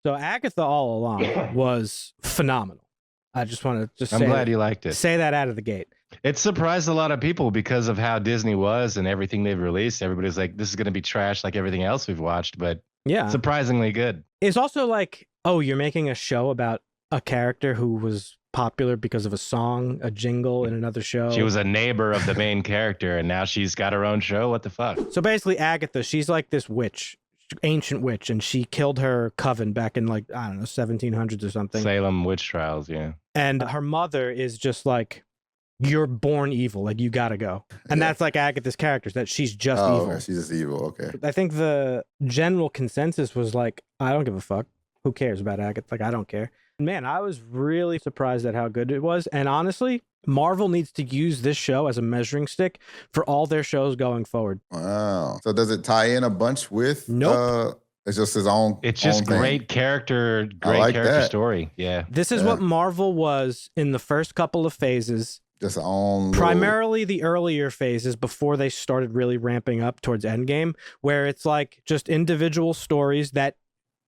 So Agatha All Along was phenomenal. I just want to I'm glad you liked it. Say that out of the gate. It surprised a lot of people because of how Disney was and everything they've released. Everybody's like, this is going to be trash like everything else we've watched, but yeah, surprisingly good. It's also like, oh, you're making a show about a character who was popular because of a song, a jingle in another show. She was a neighbor of the main character, and now she's got her own show. What the fuck? So basically, Agatha, she's like this witch, ancient witch, and she killed her coven back in like, I don't know, 1700s or something. Salem witch trials, yeah. And her mother is just like, you're born evil, like you gotta go. And that's like Agatha's character, that she's just evil. She's just evil, okay. I think the general consensus was like, I don't give a fuck. Who cares about Agatha? Like, I don't care. Man, I was really surprised at how good it was. And honestly, Marvel needs to use this show as a measuring stick for all their shows going forward. Wow. So does it tie in a bunch with? Nope. It's just his own. It's just great character, story. Yeah. This is what Marvel was in the first couple of phases. Just on primarily the earlier phases before they started really ramping up towards Endgame, where it's like just individual stories that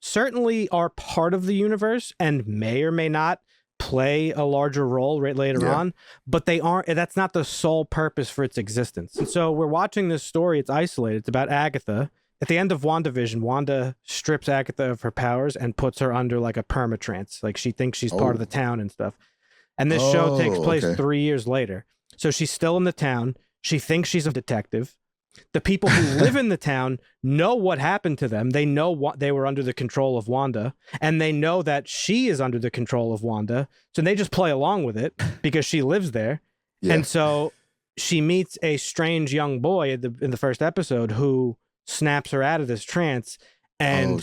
certainly are part of the universe and may or may not play a larger role right later on, but they aren't. That's not the sole purpose for its existence. And so we're watching this story. It's isolated. It's about Agatha. At the end of WandaVision, Wanda strips Agatha of her powers and puts her under like a permatrance. Like she thinks she's part of the town and stuff. And this show takes place 3 years later. So she's still in the town. She thinks she's a detective. The people who live in the town know what happened to them. They know what they were under the control of Wanda, and they know that she is under the control of Wanda. So they just play along with it because she lives there. Yeah. And so she meets a strange young boy in the first episode who snaps her out of this trance. And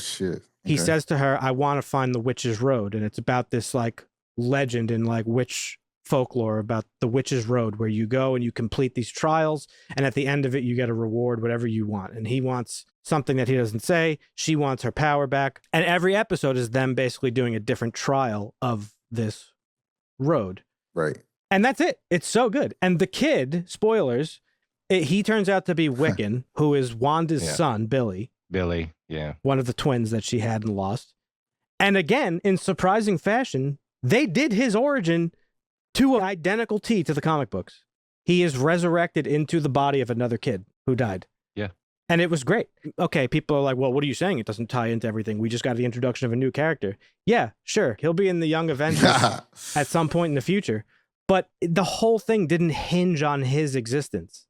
he says to her, I want to find the Witch's Road. And it's about this like legend in like witch folklore about the Witch's Road, where you go and you complete these trials, and at the end of it you get a reward, whatever you want. And he wants something that he doesn't say. She wants her power back, and every episode is them basically doing a different trial of this road, right? And that's it. It's so good. And the kid, spoilers, he turns out to be Wiccan, who is Wanda's son, Billy, one of the twins that she had and lost. And again, in surprising fashion, they did his origin to an identical T to the comic books. He is resurrected into the body of another kid who died. Yeah. And it was great. Okay, people are like, well, what are you saying? It doesn't tie into everything. We just got the introduction of a new character. Yeah, sure. He'll be in the Young Avengers at some point in the future. But the whole thing didn't hinge on his existence.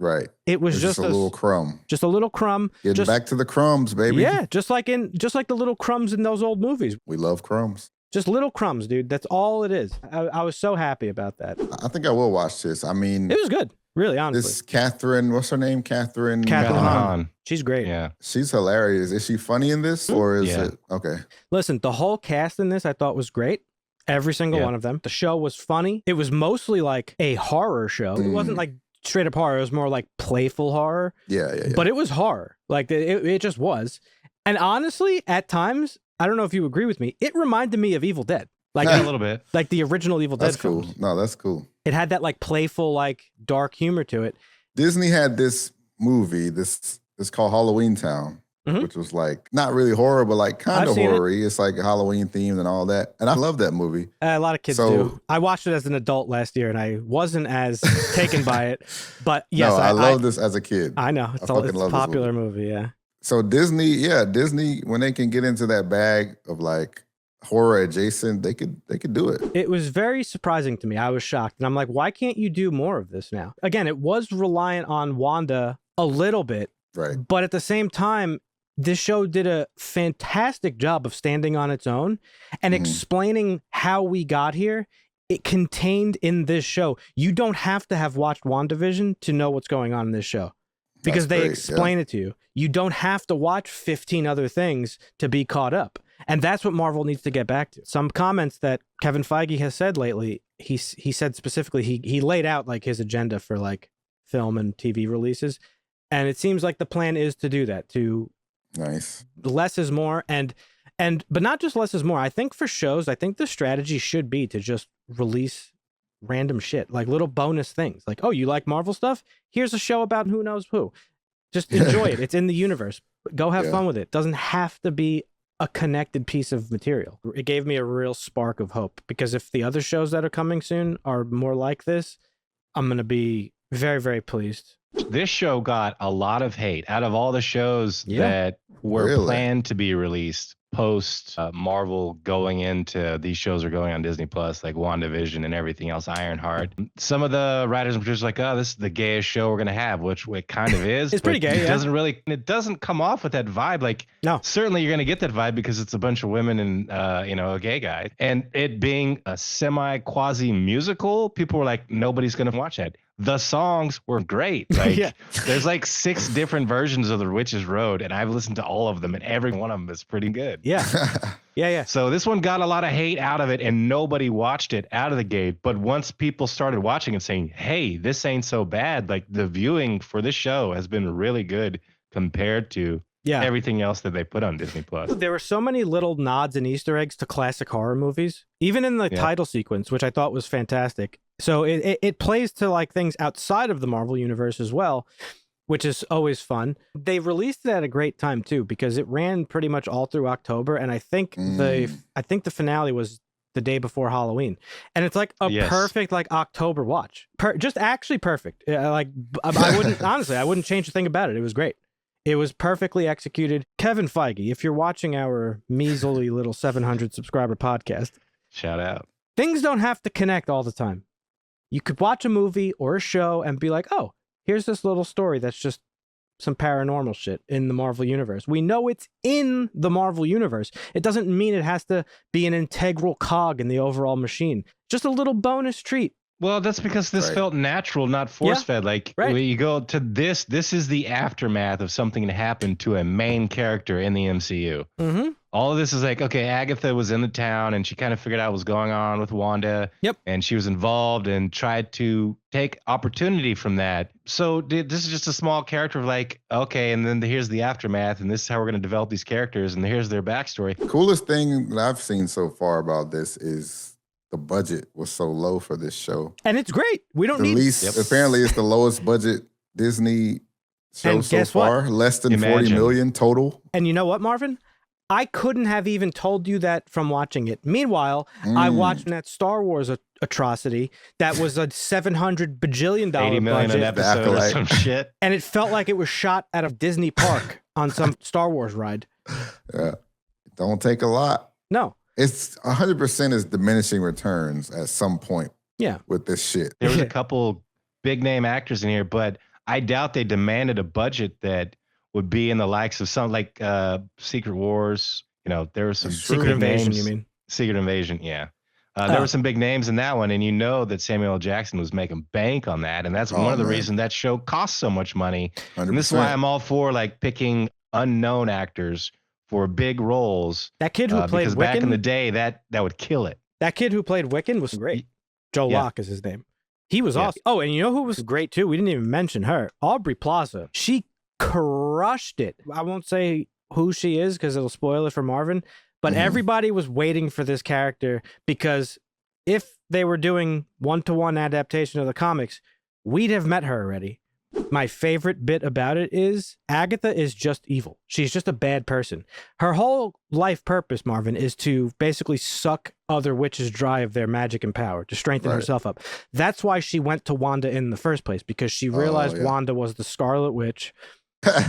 Right. It was just a little crumb. Just a little crumb. Getting back to the crumbs, baby. Yeah, just like the little crumbs in those old movies. We love crumbs. Just little crumbs, dude. That's all it is. I was so happy about that. I think I will watch this. I mean, it was good. Really, honestly. This Kathryn, what's her name? Kathryn Hahn. She's great. Yeah. She's hilarious. Is she funny in this, or is it okay? Listen, the whole cast in this I thought was great. Every single one of them. The show was funny. It was mostly like a horror show. It wasn't like straight up horror. It was more like playful horror. Yeah. But it was horror. Like it just was. And honestly, at times, I don't know if you agree with me, it reminded me of Evil Dead. Like a little bit. Like the original Evil Dead films. Cool. No, that's cool. It had that like playful, like dark humor to it. Disney had this movie, this called Halloween Town, which was like not really horror, but like kind of horror-y. It's like Halloween themed and all that. And I love that movie. A lot of kids do. I watched it as an adult last year and I wasn't as taken by it. But yes, I love this as a kid. I know. It's a popular movie, yeah. So Disney, when they can get into that bag of like horror adjacent, they could do it. It was very surprising to me. I was shocked. And I'm like, why can't you do more of this now? Again, it was reliant on Wanda a little bit. Right. But at the same time, this show did a fantastic job of standing on its own and explaining how we got here. It contained in this show. You don't have to have watched WandaVision to know what's going on in this show. Because they explain it to you. You don't have to watch 15 other things to be caught up. And that's what Marvel needs to get back to. Some comments that Kevin Feige has said lately, he said specifically, he laid out like his agenda for like film and TV releases. And it seems like the plan is to do that, to less is more. But not just less is more. I think for shows, I think the strategy should be to just release random shit, like little bonus things. Like, oh, you like Marvel stuff? Here's a show about who knows who. Just enjoy it. It's in the universe. Go have fun with it. Doesn't have to be a connected piece of material. It gave me a real spark of hope, because if the other shows that are coming soon are more like this, I'm going to be very, very pleased. This show got a lot of hate out of all the shows that were planned to be released post Marvel going into these shows are going on Disney Plus, like WandaVision and everything else, Ironheart. Some of the writers and producers like, oh, this is the gayest show we're going to have, which it kind of is. It's pretty gay. It doesn't come off with that vibe. Like, no, certainly you're going to get that vibe because it's a bunch of women and, a gay guy. And it being a quasi musical, people were like, nobody's going to watch that. The songs were great. Like, there's like 6 different versions of The Witch's Road, and I've listened to all of them, and every one of them is pretty good. Yeah. So this one got a lot of hate out of it, and nobody watched it out of the gate. But once people started watching and saying, hey, this ain't so bad, like the viewing for this show has been really good compared to everything else that they put on Disney Plus. There were so many little nods and Easter eggs to classic horror movies, even in the title sequence, which I thought was fantastic. So it plays to like things outside of the Marvel universe as well, which is always fun. They released it at a great time too, because it ran pretty much all through October, and I think the finale was the day before Halloween, and it's like a perfect like October watch. Just actually perfect. Like I wouldn't honestly, I wouldn't change a thing about it. It was great. It was perfectly executed. Kevin Feige, if you're watching our measly little 700 subscriber podcast, shout out. Things don't have to connect all the time. You could watch a movie or a show and be like, oh, here's this little story that's just some paranormal shit in the Marvel universe. We know it's in the Marvel universe. It doesn't mean it has to be an integral cog in the overall machine. Just a little bonus treat. Well, that's because this felt natural, not force-fed. Like, when you go to this is the aftermath of something that happened to a main character in the MCU. Mm-hmm. All of this is like, okay, Agatha was in the town, and she kind of figured out what was going on with Wanda. And she was involved and tried to take opportunity from that. So this is just a small character of like, okay, and then here's the aftermath, and this is how we're going to develop these characters, and here's their backstory. Coolest thing that I've seen so far about this is the budget was so low for this show. And it's great. We don't need... Apparently, it's the lowest budget Disney show so far. What? Less than 40 million total. And you know what, Marvin? I couldn't have even told you that from watching it. Meanwhile, I watched that Star Wars atrocity that was a $700 bajillion $80 million budget. an episode or some shit. And it felt like it was shot at a Disney park on some Star Wars ride. Yeah. Don't take a lot. No. It's 100% is diminishing returns at some point. Yeah. With this shit. There was a couple big name actors in here, but I doubt they demanded a budget that would be in the likes of some like Secret Wars. You know, there were some Secret Invasion, names. you mean? Secret Invasion, yeah. There were some big names in that one, and you know that Samuel L. Jackson was making bank on that, and that's one of the reasons that show costs so much money. 100%. And this is why I'm all for like picking unknown actors for big roles. That kid who played because Wiccan, back in the day, that would kill it. That kid who played Wiccan was great. Joe Locke is his name. He was awesome. Oh, and you know who was great too? We didn't even mention her. Aubrey Plaza. She crushed it. I won't say who she is because it'll spoil it for Marvin, but everybody was waiting for this character because if they were doing one-to-one adaptation of the comics, we'd have met her already. My favorite bit about it is Agatha is just evil. She's just a bad person. Her whole life purpose, Marvin, is to basically suck other witches dry of their magic and power to strengthen herself up. That's why she went to Wanda in the first place, because she realized Wanda was the Scarlet Witch.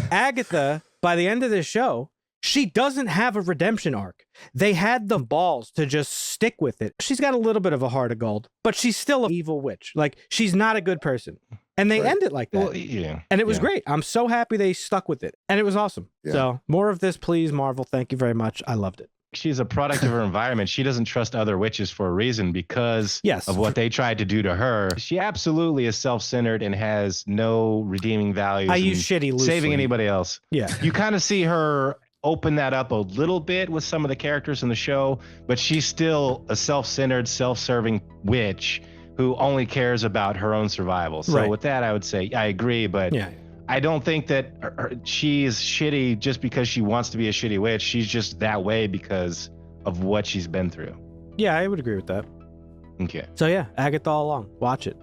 Agatha, by the end of this show, she doesn't have a redemption arc. They had the balls to just stick with it. She's got a little bit of a heart of gold, but she's still an evil witch. Like, she's not a good person. And they end it like that. Well, and it was great. I'm so happy they stuck with it. And it was awesome. So more of this, please, Marvel. Thank you very much. I loved it. She's a product of her environment. She doesn't trust other witches for a reason because of what they tried to do to her. She absolutely is self-centered and has no redeeming values. I use shitty loosely. Saving anybody else. Yeah. You kind of see her open that up a little bit with some of the characters in the show, but she's still a self-centered, self-serving witch who only cares about her own survival. So with that, I would say I agree, but I don't think that she is shitty just because she wants to be a shitty witch. She's just that way because of what she's been through. Yeah, I would agree with that. Okay. So yeah, Agatha All Along. Watch it.